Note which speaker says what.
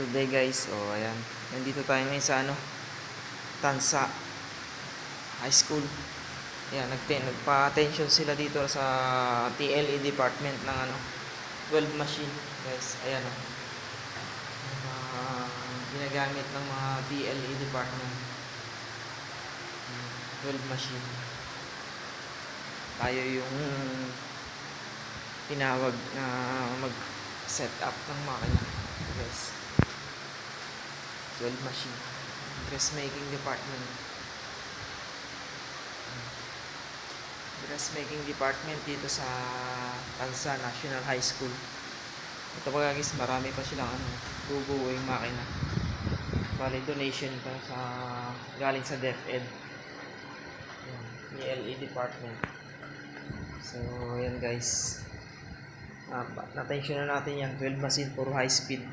Speaker 1: Today guys, ayan. Nandito tayo ngayon sa Tansa High School. Ayan, nagpa-attention sila dito sa TLE department ng weld machine, guys. Ayan ginagamit ng mga TLE department. Weld machine. Tayo yung tinawag na mag-set up ng makina, guys. Weld machine, dressmaking department. Dressmaking department dito sa Tansa National High School. Ito pa guys, marami pa silang bubuuing makina. Bali donation pa sa galing sa DepEd. ELE department. So yan guys, na-attention na natin yan. 12 machine, puro high speed.